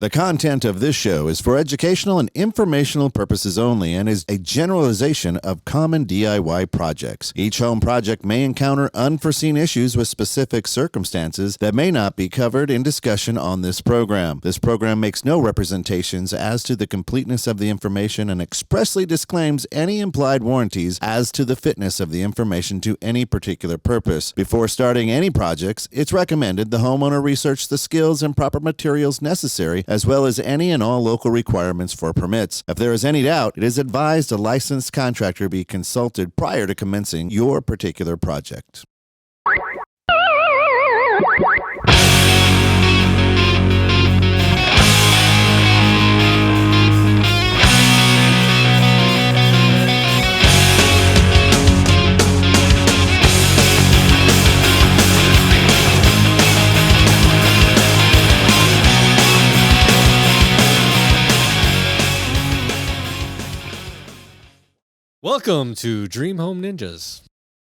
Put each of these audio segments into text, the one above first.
The content of this show is for educational and informational purposes only and is a generalization of common DIY projects. Each home project may encounter unforeseen issues with specific circumstances that may not be covered in discussion on this program. This program makes no representations as to the completeness of the information and expressly disclaims any implied warranties as to the fitness of the information to any particular purpose. Before starting any projects, it's recommended the homeowner research the skills and proper materials necessary, as well as any and all local requirements for permits. If there is any doubt, it is advised a licensed contractor be consulted prior to commencing your particular project. Welcome to Dream Home Ninjas.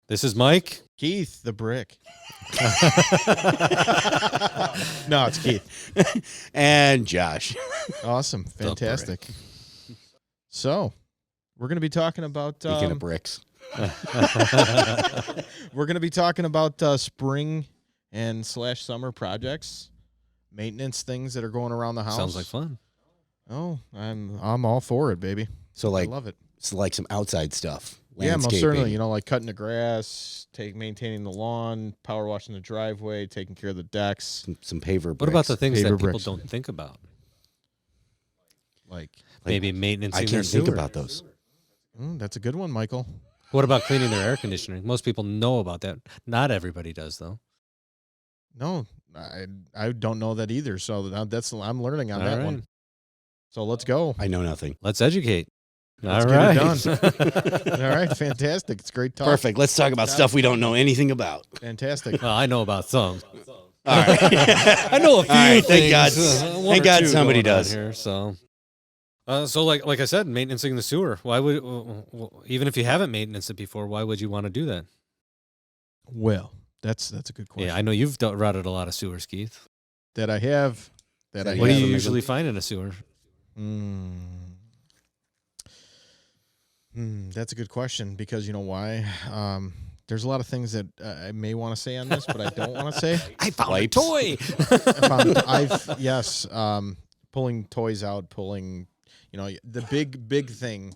This is Mike. Keith, the brick. No, it's Keith. And Josh. Awesome. Fantastic. So, we're going to be talking about... Speaking of bricks. we're going to be talking about spring and / summer projects, maintenance things that are going around the house. Sounds like fun. Oh, I'm all for it, baby. So, I love it. It's like some outside stuff. Yeah, most certainly. You know, like cutting the grass, maintaining the lawn, power washing the driveway, taking care of the decks. Some paver bricks. What about the things Paver that people bricks. don't think about? Like Maybe maintenance. I can't think about those. That's a good one, Michael. What about cleaning their air conditioning? Most people know about that. Not everybody does, though. No, I don't know that either. So I'm learning on that one. So let's go. I know nothing. Let's educate. Let's All get right. it done. All right, fantastic. It's great talk. Perfect. Let's talk about stuff we don't know anything about. Fantastic. Well, I know about some. All right. I know a few All right, things. thank God. One Thank or God two somebody going on does. Here, so like I said, maintaining the sewer. Why would even if you haven't maintained it before, why would you want to do that? Well, that's a good question. Yeah, I know you've routed a lot of sewers, Keith. That I have. What do you usually find in a sewer? That's a good question because you know why? There's a lot of things that I may want to say on this, but I don't want to say. I found a toy. Pulling toys out, the big thing,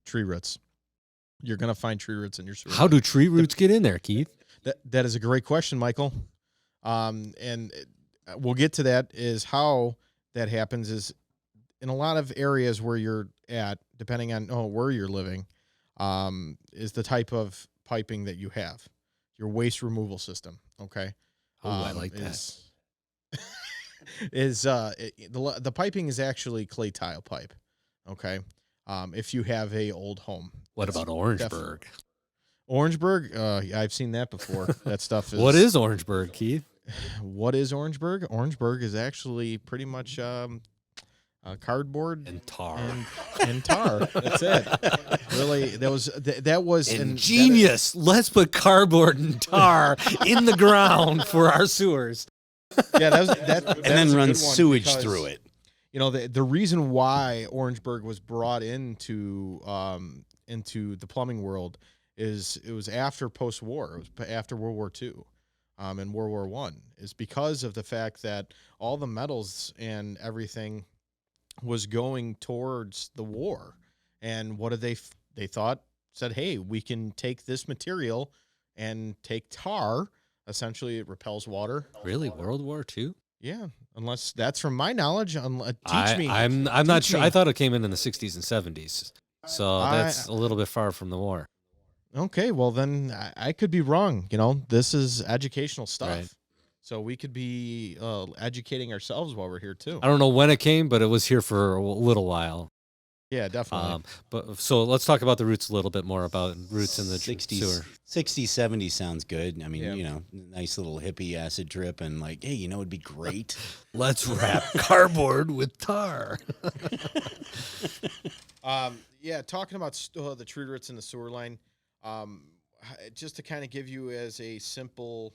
tree roots. You're gonna find tree roots in your sewer. How do tree roots get in there, Keith? That is a great question, Michael. And we'll get to that. Is how that happens is in a lot of areas where you're at, depending on where you're living, is the type of piping that you have, your waste removal system. Okay. I like that. The piping is actually clay tile pipe. Okay. If you have a old home. What about Orangeburg? Orangeburg? I've seen that before. That stuff is. What is Orangeburg, Keith? What is Orangeburg? Orangeburg is actually pretty much cardboard and tar. And tar. That's it. Really, that was ingenious. Let's put cardboard and tar in the ground for our sewers. Yeah, that and then run sewage through it. You know, the reason why Orangeburg was brought into the plumbing world is it was after post-war. It was after World War II. And World War I is because of the fact that all the metals and everything was going towards the war. And what did they said, hey, we can take this material and take tar. Essentially, it repels water. Really? World War II? Yeah, unless that's from my knowledge. Teach me. I'm not sure. I thought it came in the 60s and 70s. So that's a little bit far from the war. Okay, well then I could be wrong. You know, this is educational stuff. Right. So we could be educating ourselves while we're here too. I don't know when it came, but it was here for a little while. Yeah, definitely. But so let's talk about the roots a little bit more about roots in the 60s, sewer. 60s, 70s sounds good. I mean, nice little hippie acid trip and like, hey, it'd be great. Let's wrap cardboard with tar. Yeah, talking about the tree roots in the sewer line. Just to kind of give you as a simple,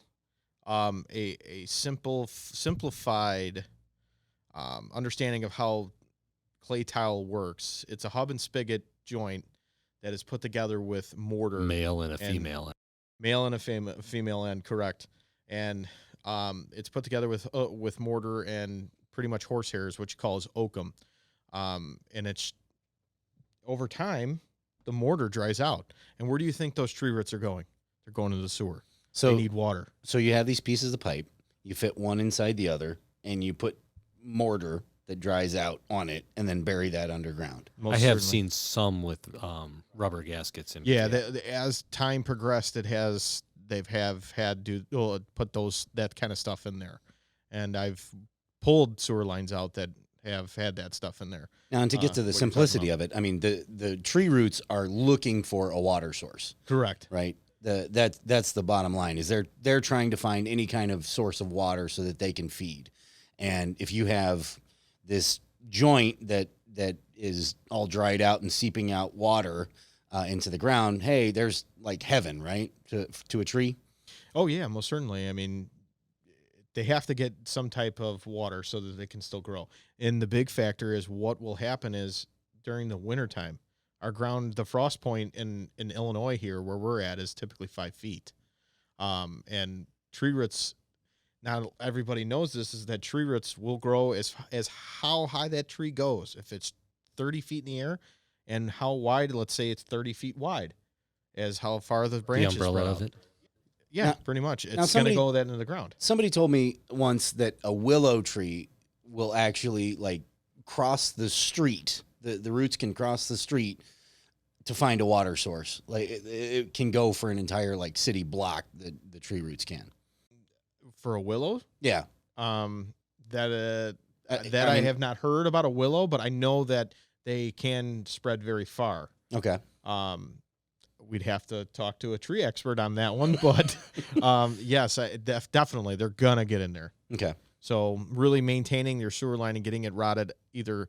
simplified understanding of how clay tile works. It's a hub and spigot joint that is put together with mortar, Male and a female. male and a female end, correct? And it's put together with mortar and pretty much horsehairs, which calls oakum. And it's over time, the mortar dries out. And where do you think those tree roots are going? They're going to the sewer. So they need water. So you have these pieces of pipe, you fit one inside the other, and you put mortar that dries out on it, and then bury that underground. I have seen some with rubber gaskets in. Yeah, as time progressed, they've had to put that kind of stuff in there, and I've pulled sewer lines out that have had that stuff in there. Now, and to get to the simplicity of it, I mean, the tree roots are looking for a water source. Correct. Right. That's the bottom line. Is they're trying to find any kind of source of water so that they can feed, and if you have this joint that is all dried out and seeping out water into the ground, hey, there's like heaven, right, to a tree. Oh yeah, most certainly. I mean, they have to get some type of water so that they can still grow. And the big factor is what will happen is during the wintertime, our ground, the frost point in Illinois here where we're at is typically 5 feet. And tree roots, not everybody knows this, is that tree roots will grow as how high that tree goes. If it's 30 feet in the air, and how wide, let's say it's 30 feet wide, as how far the branches the umbrella spread of out. it. Yeah, Now- pretty much. now It's going to go that into the ground. Somebody told me once that a willow tree will actually like cross the street. The roots can cross the street to find a water source. Like it can go for an entire like city block. The tree roots can. For a willow, Yeah. that I I mean- have not heard about a willow, but I know that they can spread very far. Okay. We'd have to talk to a tree expert on that one, but yes, definitely they're gonna get in there. Okay. So really maintaining your sewer line and getting it either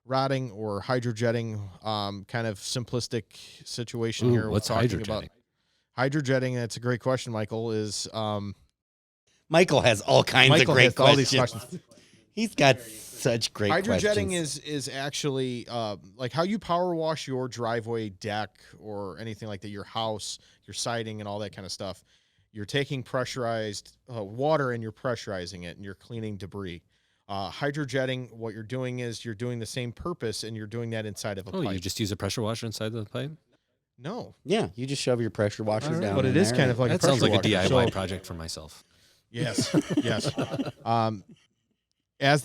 rotting or hydrojetting, kind of simplistic situation Ooh, here. what's We're talking hydrojetting? about hydrojetting. That's a great question, Michael. Is Michael has all kinds Michael of great has all these questions. questions. He's got such great Hydrojetting questions. is actually like how you power wash your driveway, deck, or anything like that, your house, your siding, and all that kind of stuff. You're taking pressurized water and you're pressurizing it and you're cleaning debris. Hydrojetting, what you're doing is you're doing the same purpose and you're doing that inside of a Oh, pipe. you just use a pressure washer inside the pipe? No, Yeah, you just shove your pressure washer Alright. down. but in it is there kind of like That a sounds pressure like a washer. DIY So- project for myself. Yes, yes. As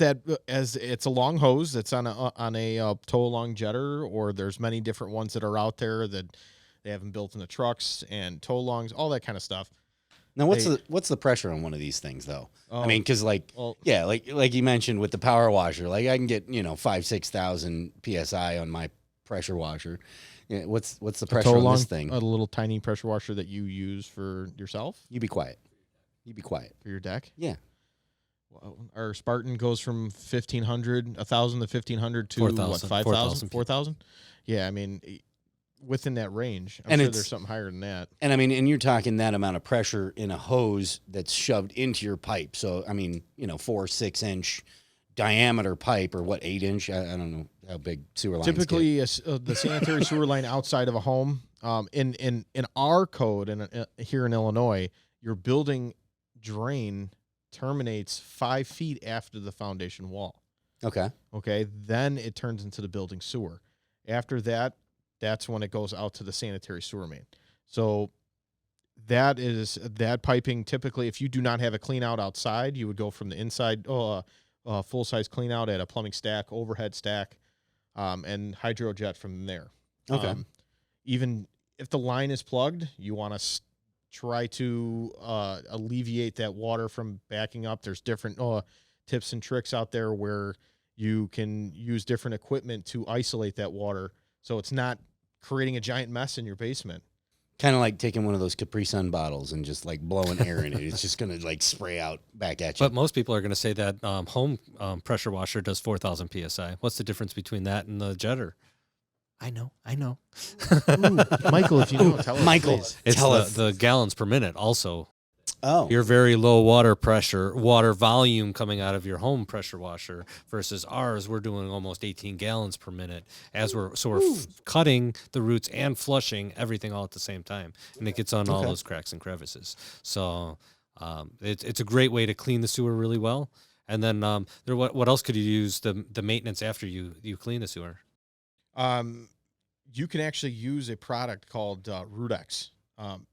it's a long hose that's on a tow along jetter, or there's many different ones that are out there that they have them built in the trucks and tow longs, all that kind of stuff. Now, They- what's the pressure on one of these things though? Oh, I mean, because like well, yeah, like you mentioned with the power washer, like I can get 5,000-6,000 psi on my pressure washer. Yeah, what's the pressure tow on along, this thing? a little tiny pressure washer that you use for yourself You be quiet. You be quiet. for your deck. Yeah. Well, our Spartan goes from 1,000 to 1,500 to 4,000, what, 5,000, 4,000. 4,000. Yeah, I mean, within that range. I'm And sure it's- there's something higher than that. And I mean, and you're talking that amount of pressure in a hose that's shoved into your pipe. So I mean, 4-6 inch diameter pipe, or what, 8 inch? I don't know how big sewer lines get. Typically, the sanitary sewer line outside of a home, in our code and here in Illinois, your building drain terminates 5 feet after the foundation wall. Okay. Okay, then it turns into the building sewer. After that, that's when it goes out to the sanitary sewer main. So that piping. Typically, if you do not have a clean out outside, you would go from the inside, full size clean out at a plumbing stack, overhead stack, and hydrojet from there. Okay. Even if the line is plugged, you want to try to alleviate that water from backing up. There's different tips and tricks out there where you can use different equipment to isolate that water so it's not creating a giant mess in your basement. Kind of like taking one of those Capri Sun bottles and just like blowing air in it. It's just going to like spray out back at you. But most people are going to say that home pressure washer does 4,000 psi. What's the difference between that and the jetter? I know. Michael, if you know, tell us. Michael, please. It's tell us. the gallons per minute also. Oh. your very low water pressure, water volume coming out of your home pressure washer versus ours, we're doing almost 18 gallons per minute as we're cutting the roots and flushing everything all at the same time, and it gets on all those cracks and crevices. So it's a great way to clean the sewer really well. And then what else could you use the maintenance after you clean the sewer? You can actually use a product called Rudex.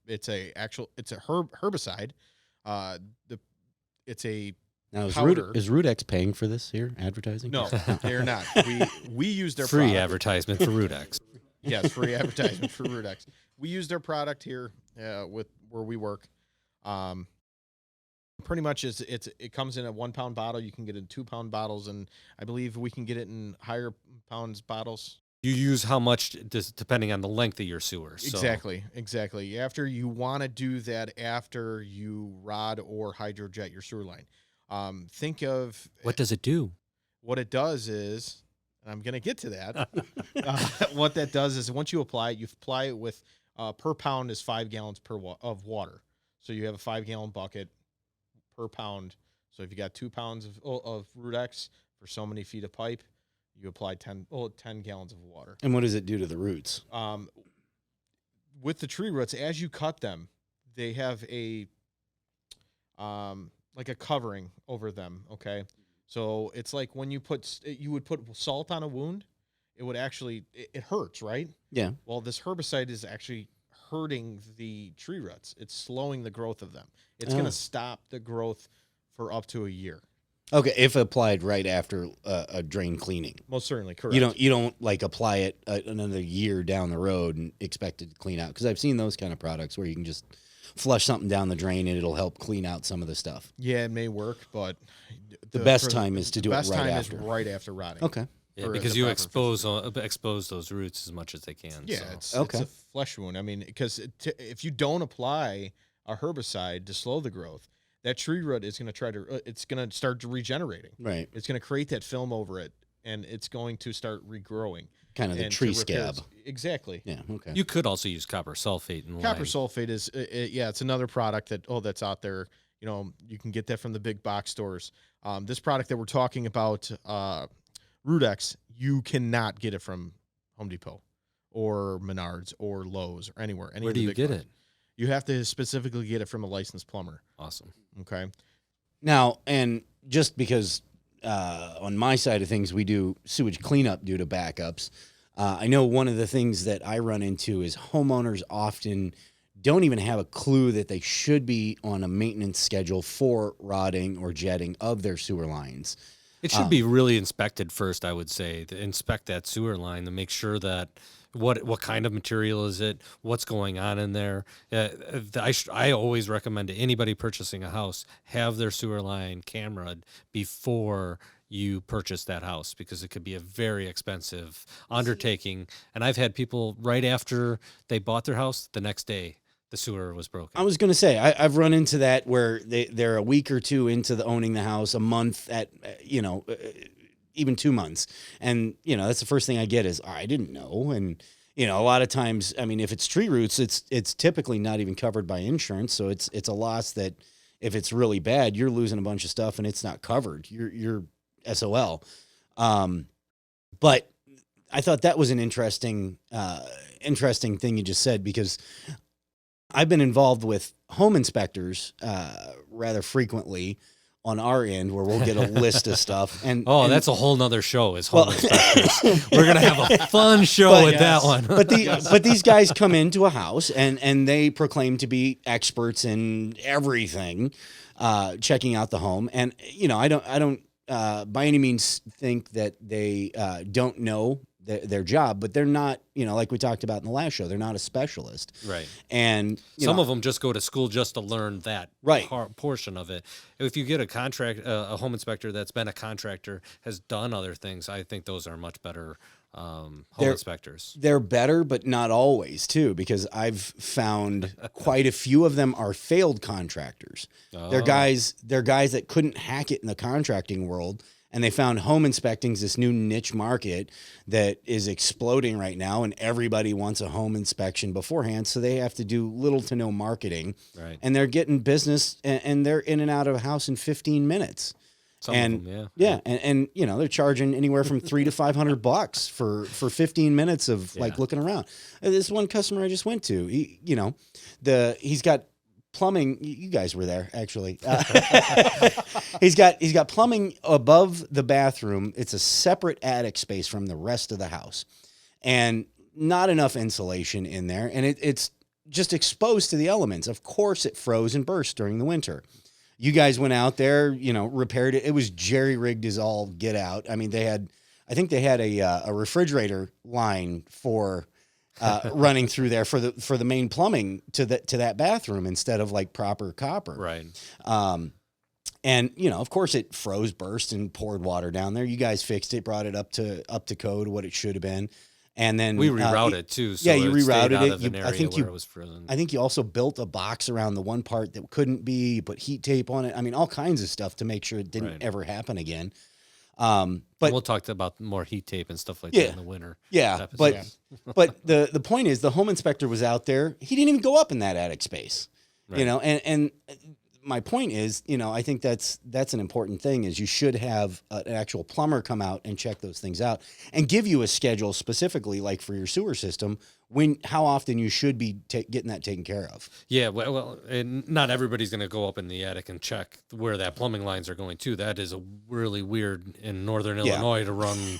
It's a herbicide. It's a Now, powder. is Rudex paying for this here, advertising? No, they're not. We use their Free product. advertisement for Rudex. Yes, free advertisement for Rudex. We use their product here with where we work. Pretty much it comes in a 1 pound bottle. You can get it in 2 pound bottles, and I believe we can get it in higher pounds bottles. You use how much depending on the length of your sewer. So. Exactly. After you want to do that after you rod or hydrojet your sewer line. Think of What does it do? what it does is, and I'm going to get to that. What that does is once you apply it with per pound is 5 gallons of water. So you have a 5 gallon bucket per pound. So if you got 2 pounds of Rudex for so many feet of pipe, you apply 10 gallons of water. And what does it do to the roots? With the tree roots, as you cut them, they have a like a covering over them. Okay, so it's like when you would put salt on a wound, it would actually it hurts, right? Yeah. Well, this herbicide is actually hurting the tree roots. It's slowing the growth of them. It's going to stop the growth for up to a year. Okay, if applied right after a drain cleaning. Most certainly, correct. You don't like apply it another year down the road and expect it to clean out, because I've seen those kind of products where you can just flush something down the drain and it'll help clean out some of the stuff. Yeah, it may work, but The best time is to do it right after. Is right after rotting. Okay. Yeah, because you expose those roots as much as they can. Yeah, so. it's a flesh wound. I mean, because if you don't apply a herbicide to slow the growth, that tree root is going to it's going to start regenerating. Right. It's going to create that film over it, and it's going to start regrowing. Kind of the tree scab. Exactly. Yeah. Okay. You could also use copper sulfate and Copper lime. sulfate is it's another product that's out there. You can get that from the big box stores. This product that we're talking about, Rudex, you cannot get it from Home Depot or Menards or Lowe's or anywhere. Where do you get it? You have to specifically get it from a licensed plumber. Awesome. Okay. Now, and just because on my side of things we do sewage cleanup due to backups, I know one of the things that I run into is homeowners often don't even have a clue that they should be on a maintenance schedule for rodding or jetting of their sewer lines. It should be really inspected first, I would say, to inspect that sewer line to make sure that what kind of material is it, what's going on in there. I always recommend to anybody purchasing a house, have their sewer line cameraed before you purchase that house, because it could be a very expensive undertaking. And I've had people right after they bought their house, the next day, the sewer was broken. I was going to say, I've run into that where they're a week or two into owning the house, a month at, even 2 months. And, that's the first thing I get is, I didn't know. And, a lot of times, I mean, if it's tree roots, it's typically not even covered by insurance. So it's a loss that if it's really bad, you're losing a bunch of stuff and it's not covered. You're SOL. But I thought that was an interesting thing you just said, because I've been involved with home inspectors rather frequently on our end, where we'll get a list of stuff. And that's a whole nother show is home inspectors. We're going to have a fun show with that one. But these guys come into a house and they proclaim to be experts in everything, checking out the home. And, I don't by any means think that they don't know their job, but they're not, like we talked about in the last show, they're not a specialist. Right. And some of them just go to school just to learn that portion of it. If you get a home inspector that's been a contractor, has done other things, I think those are much better home inspectors. They're better, but not always too, because I've found quite a few of them are failed contractors. They're guys that couldn't hack it in the contracting world. And they found home inspecting's this new niche market that is exploding right now, and everybody wants a home inspection beforehand, so they have to do little to no marketing. Right. And they're getting business, and they're in and out of a house in 15 minutes. Some and of them, yeah, and you know, they're charging anywhere from $300 to $500 for 15 minutes of like looking around. This one customer I just went to, he's got plumbing. You guys were there actually. He's got plumbing above the bathroom. It's a separate attic space from the rest of the house, and not enough insulation in there, and it's just exposed to the elements. Of course, it froze and burst during the winter. You guys went out there, repaired it. It was jerry-rigged as all get out. I mean, I think they had a refrigerator line for running through there for the main plumbing to that bathroom instead of like proper copper. Right. And of course it froze, burst, and poured water down there. You guys fixed it, brought it up to code, what it should have been. And then we rerouted too. So you rerouted it. I think it was frozen. I think you also built a box around the one part that couldn't be. You put heat tape on it. I mean, all kinds of stuff to make sure it didn't ever happen again. But we'll talk about more heat tape and stuff like that in the winter. Yeah, but the point is, the home inspector was out there. He didn't even go up in that attic space. Right. And my point is, I think that's an important thing, is you should have an actual plumber come out and check those things out and give you a schedule specifically, like for your sewer system, how often you should be getting that taken care of. Yeah, well, and not everybody's going to go up in the attic and check where that plumbing lines are going to. That is a really weird in northern Illinois to run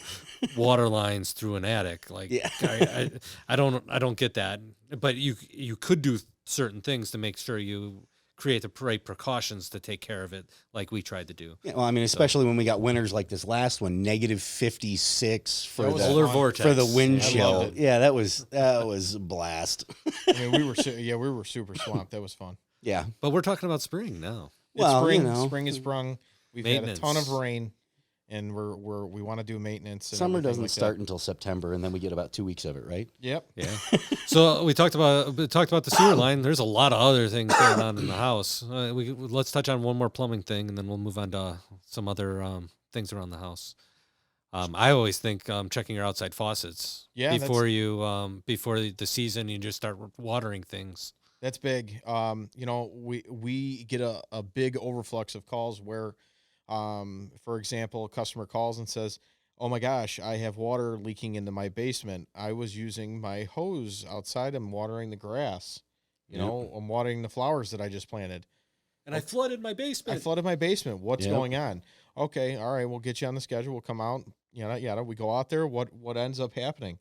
water lines through an attic. Like, I don't get that. But you could do certain things to make sure you create the right precautions to take care of it, like we tried to do. Yeah, well, I mean, especially when we got winters like this last one, -56 for the polar vortex, for the wind chill. Yeah, that was a blast. I mean, we were super swamped. That was fun. Yeah, but we're talking about spring now. Well, spring is sprung. We've had a ton of rain, and we want to do maintenance. And summer doesn't like start until September, and then we get about 2 weeks of it, right? Yep. Yeah. So we talked about the sewer line. There's a lot of other things going on in the house. Let's touch on one more plumbing thing, and then we'll move on to some other things around the house. I always think checking your outside faucets before the season, you just start watering things. That's big. We get a big overflux of calls where, for example, a customer calls and says, "Oh my gosh, I have water leaking into my basement. I was using my hose outside. I'm watering the grass. I'm watering the flowers that I just planted. And I flooded my basement. What's going on?" Okay, all right, we'll get you on the schedule. We'll come out. Yada. We go out there. What ends up happening?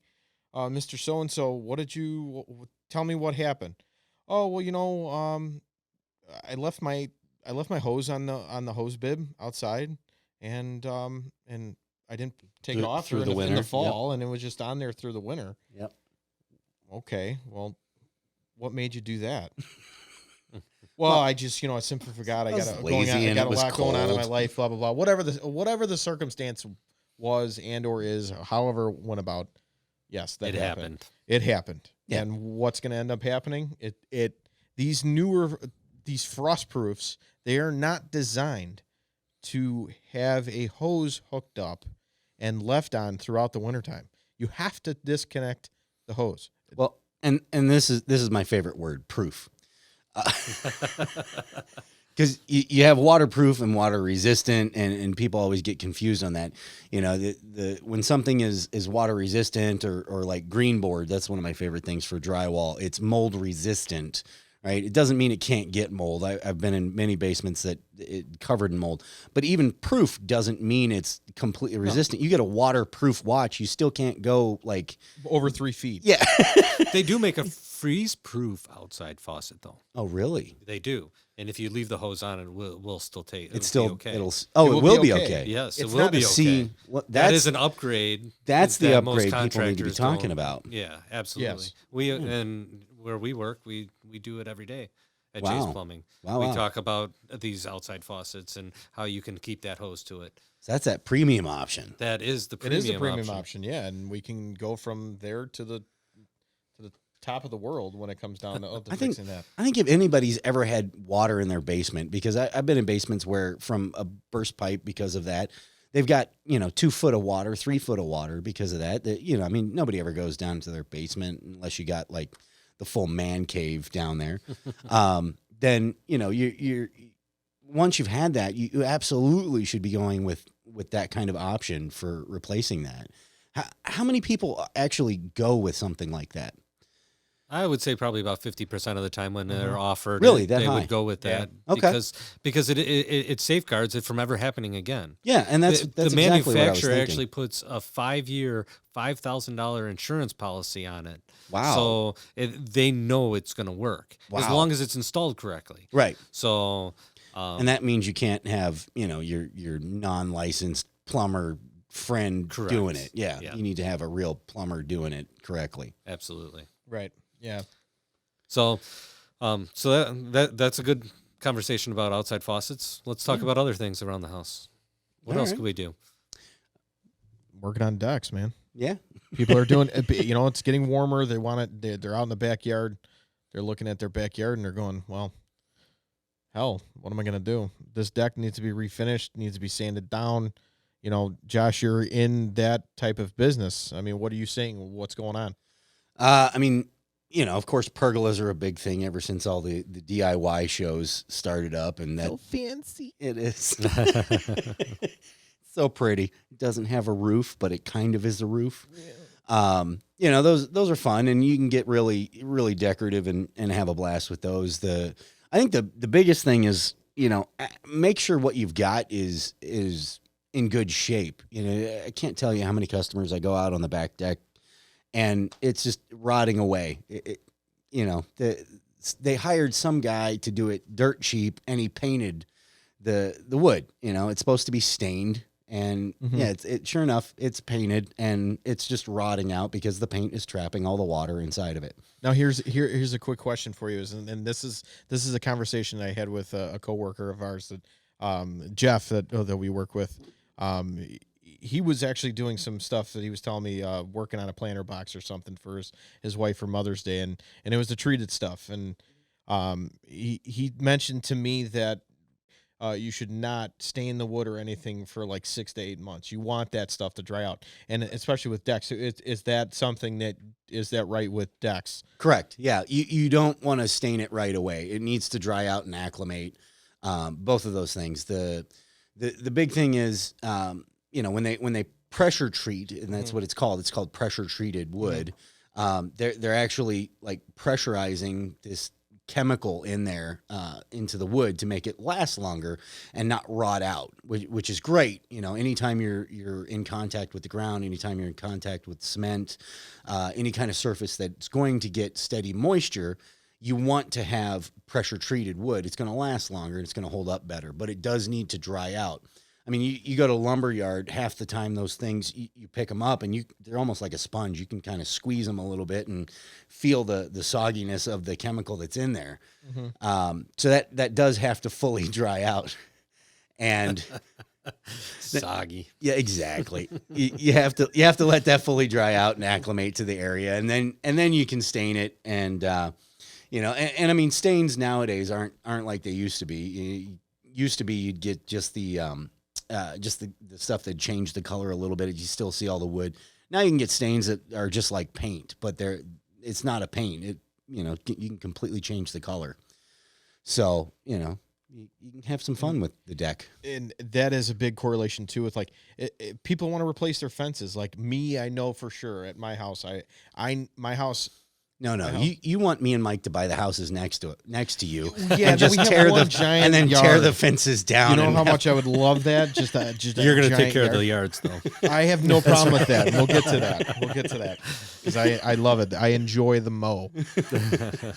Mr. So-and-so, tell me what happened? Oh, well, I left my hose on the hose bib outside, and I didn't take it off through the winter in the fall, and it was just on there through the winter. Yep. Okay, well, what made you do that? Well, I just, I simply forgot. I got a lot going on in my life. Blah blah blah. Whatever the circumstance was and or is, however went about. Yes, that happened. It happened. Yeah. And what's going to end up happening? These frost proofs, they are not designed to have a hose hooked up and left on throughout the wintertime. You have to disconnect the hose. Well, and this is my favorite word, proof. Because you have waterproof and water resistant, and people always get confused on that. When something is water resistant or like green board, that's one of my favorite things for drywall. It's mold resistant, right? It doesn't mean it can't get mold. I've been in many basements that it covered in mold, but even proof doesn't mean it's completely resistant. You get a waterproof watch, you still can't go like over 3 feet. Yeah. They do make a freeze-proof outside faucet, though. Oh, really? They do. And if you leave the hose on, it will still take. It's still okay. It will be okay. Yes, it's it will be okay. See, that is an upgrade. That's the upgrade people need to be talking about. Yeah, absolutely. Yes. And where we work, we do it every day at Wow. Jay's Plumbing. Wow, we wow. talk about these outside faucets and how you can keep that hose to it. So that's that premium option. That is the It premium is the premium option, yeah, and we can go from there to the top of the world when it comes down to fixing that. I think if anybody's ever had water in their basement, because I've been in basements where from a burst pipe because of that, they've got, 2 foot of water, 3 foot of water because of that. I mean, nobody ever goes down to their basement unless you got like the full man cave down there. Then, you're once you've had that, you absolutely should be going with that kind of option for replacing that. How many people actually go with something like that? I would say probably about 50% of the time when they're offered, Really, that they high? would go with that. Okay. Because it safeguards it from ever happening again. Yeah, and that's the exactly what I was manufacturer thinking. actually puts a 5-year, $5,000 insurance policy on it. Wow. So they know it's going to work as Wow. long as it's installed correctly. Right. So, And that means you can't have, your non-licensed plumber friend Correct. doing it. Yeah, Yeah. you need to have a real plumber doing it correctly. absolutely. Right. Yeah. So, that's a good conversation about outside faucets. Let's talk about other things around the house. What All else right. could we do? Working on decks, man. Yeah. People are doing, it's getting warmer. They want it. They're out in the backyard. They're looking at their backyard and they're going, well, hell, what am I going to do? This deck needs to be refinished, needs to be sanded down. Josh, you're in that type of business. I mean, what are you saying? What's going on? I mean, of course, pergolas are a big thing ever since all the DIY shows started up, and that fancy. it is so pretty. It doesn't have a roof, but it kind of is a roof. Yeah. Those are fun, and you can get really, really decorative and have a blast with those. I think the biggest thing is, make sure what you've got is in good shape. I can't tell you how many customers I go out on the back deck and it's just rotting away. They hired some guy to do it dirt cheap, and he painted the wood. It's supposed to be stained, and yeah, sure enough, it's painted, and it's just rotting out because the paint is trapping all the water inside of it. Now here's a quick question for you, and this is a conversation I had with a coworker of ours that Jeff that we work with. He was actually doing some stuff that he was telling me, working on a planter box or something for his wife for Mother's Day, and it was the treated stuff, and he mentioned to me that you should not stain the wood or anything for like 6 to 8 months. You want that stuff to dry out, and especially with decks. Is that something is that right with decks? Correct. Yeah, you don't want to stain it right away. It needs to dry out and acclimate. Both of those things. The big thing is, when they pressure treat, and that's what it's called. It's called pressure treated wood. They're actually like pressurizing this chemical in there into the wood to make it last longer and not rot out, which is great. Anytime you're in contact with the ground, anytime you're in contact with cement, any kind of surface that's going to get steady moisture, you want to have pressure treated wood. It's going to last longer and it's going to hold up better, but it does need to dry out. I mean, you go to a lumber yard, half the time those things, you pick them up and they're almost like a sponge. You can kind of squeeze them a little bit and feel the sogginess of the chemical that's in there. So that does have to fully dry out. And Soggy. yeah, exactly. you have to let that fully dry out and acclimate to the area, and then you can stain it. And and I mean, stains nowadays aren't like they used to be. Used to be you'd get just the stuff that changed the color a little bit. You still see all the wood. Now you can get stains that are just like paint, but it's not a paint. You can completely change the color. So, you can have some fun with the deck. And that is a big correlation too with like people want to replace their fences. Like me, I know for sure at my house, my house. No. You want me and Mike to buy the houses next to you. Yeah, and just we have tear one the giant and then yard. tear the fences down. You know and how have- much I would love that. Just You're going to take giant care of yard. the yards, though. I have no problem with that. We'll get to that because I love it. I enjoy the mow.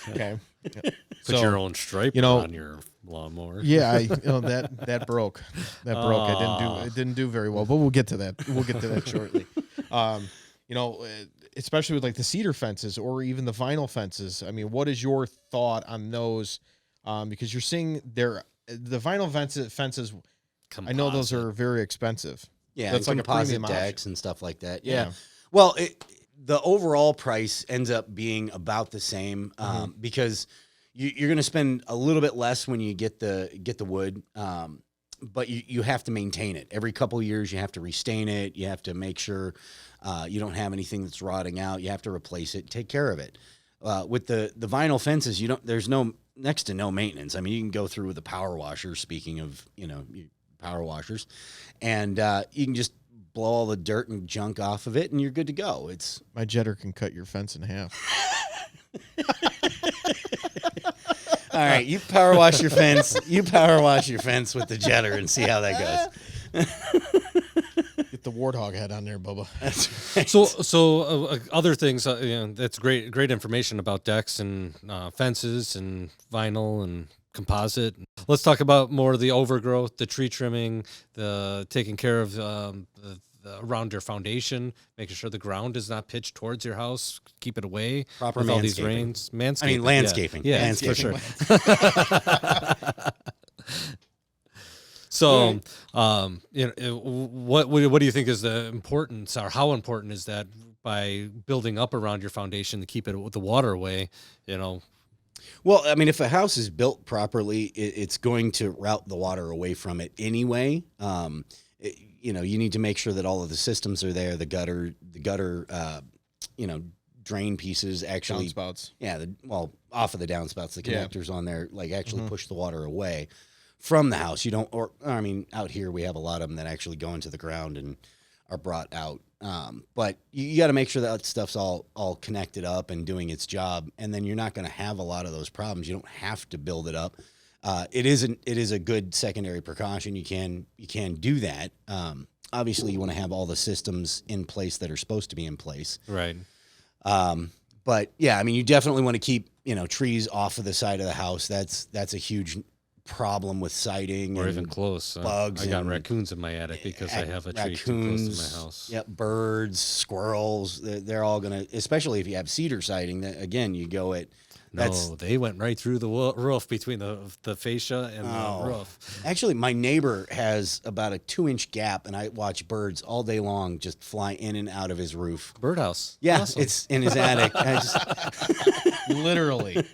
Okay, Put your own stripe on your lawnmower. Yeah, that broke. It didn't do very well. But we'll get to that. We'll get to that shortly. Especially with like the cedar fences or even the vinyl fences. I mean, what is your thought on those? Because you're seeing the vinyl fences. Composite. I know those are very expensive. Yeah, that's and like a composite premium decks option. and stuff like that. Yeah. Yeah. Well, the overall price ends up being about the same because you're going to spend a little bit less when you get the wood. but you have to maintain it. Every couple of years, you have to restain it. You have to make sure you don't have anything that's rotting out. You have to replace it, take care of it. With the vinyl fences, there's next to no maintenance. I mean, you can go through with a power washer, speaking of, power washers, and you can just blow all the dirt and junk off of it, and you're good to go. My jetter can cut your fence in half. All right, you power wash your fence. You power wash your fence with the jetter and see how that goes. Get the warthog head on there, Bubba. That's right. So other things, that's great information about decks and fences and vinyl and composite. Let's talk about more of the overgrowth, the tree trimming, the taking care of around your foundation, making sure the ground is not pitched towards your house, keep it away. Proper with all these manscaping. rains. Manscaping. I mean, landscaping. Yeah, Landscaping. for sure. So, what do you think is the importance, or how important is that by building up around your foundation to keep it the water away? Well, I mean, if a house is built properly, it's going to route the water away from it anyway. You need to make sure that all of the systems are there. The gutter, drain pieces actually Downspouts. Yeah, off of the downspouts, the Yeah. connectors on there, like actually push the water away from the house. You don't, out here we have a lot of them that actually go into the ground and are brought out. But you got to make sure that stuff's all connected up and doing its job, and then you're not going to have a lot of those problems. You don't have to build it up. It is a good secondary precaution. You can do that. Obviously, you want to have all the systems in place that are supposed to be in place. Right. But yeah, I mean, you definitely want to keep trees off of the side of the house. That's a huge problem with siding Or and even close. bugs. I got and raccoons in my attic because I have a tree too close to my house. Yep, birds, squirrels. They're all gonna, especially if you have cedar siding. That again, you go at. No, they went right through the roof between the fascia and the roof. Actually, my neighbor has about a 2-inch gap, and I watch birds all day long just fly in and out of his roof. Birdhouse. Yeah, Awesome. it's in his attic. Literally.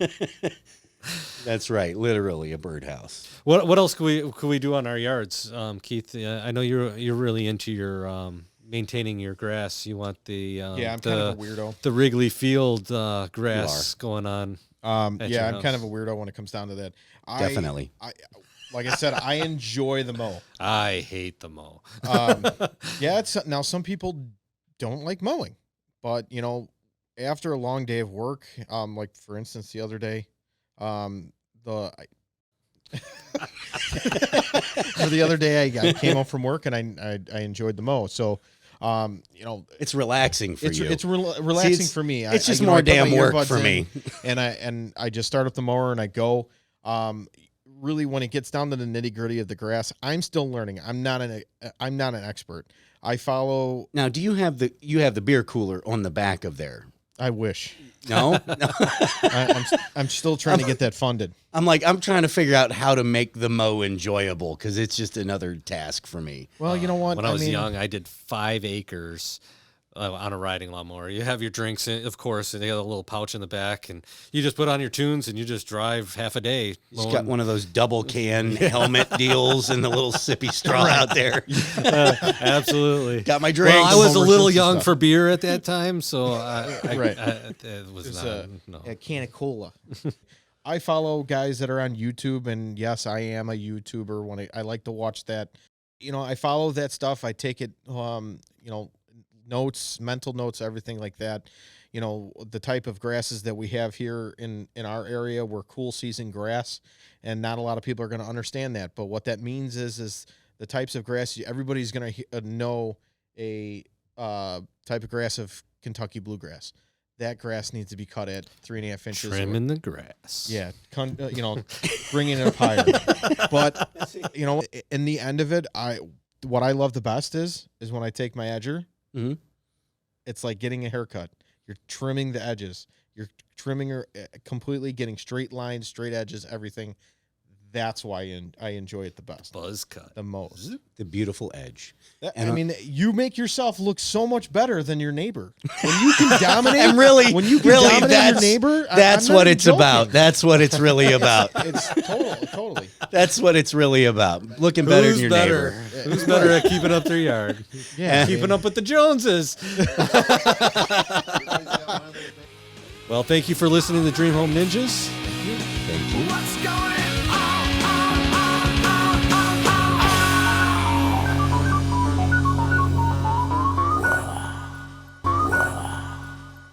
That's right, literally a birdhouse. What else could we do on our yards, Keith? I know you're really into your maintaining your grass. You want the I'm kind of a weirdo. The Wrigley Field grass going on. I'm house. kind of a weirdo when it comes down to that. Definitely. Like I said, I enjoy the mow. I hate the mow. Now some people don't like mowing, but after a long day of work, like for instance the other day, the other day I came home from work and I enjoyed the mow. So It's relaxing for you. It's relaxing for me. It's just more damn work for me. And I just start up the mower and I go. Really, when it gets down to the nitty gritty of the grass, I'm still learning. I'm not an expert. I follow. Now, do you have the beer cooler on the back of there? I wish. No, I'm still trying to get that funded. I'm trying to figure out how to make the mow enjoyable because it's just another task for me. Well, you know what? When I was young, I did 5 acres on a riding lawnmower. You have your drinks in, of course, and they have a little pouch in the back, and you just put on your tunes and you just drive half a day. Just got one of those double can helmet deals and the little sippy straw out there. Absolutely. Got my drinks. Well, I was a Homer little Simpson young stuff. for beer at that time, so Right. it was It's not. No. a can of cola. I follow guys that are on YouTube, and yes, I am a YouTuber. When I like to watch that, I follow that stuff. I take it, notes, mental notes, everything like that. The type of grasses that we have here in our area, we're cool season grass, and not a lot of people are going to understand that. But what that means is the types of grass. Everybody's going to know a type of grass of Kentucky bluegrass. That grass needs to be cut at 3.5 inches. Trimming the grass. Yeah, bringing it up higher. But in the end of it, what I love the best is when I take my edger. Mm-hmm. It's like getting a haircut. You're trimming the edges. You're trimming her completely, getting straight lines, straight edges, everything. That's why I enjoy it the best, Buzz cut. the most. The beautiful edge. I mean, you make yourself look so much better than your neighbor when you can dominate. And really, when you can really, dominate your neighbor, that's I'm what not it's joking. about. That's what it's really about. It's totally. That's what it's really about. Looking better than Who's your better? neighbor. Who's better at keeping up their yard? Yeah, Keeping up with the Joneses. Well, thank you for listening to Dream Home Ninjas.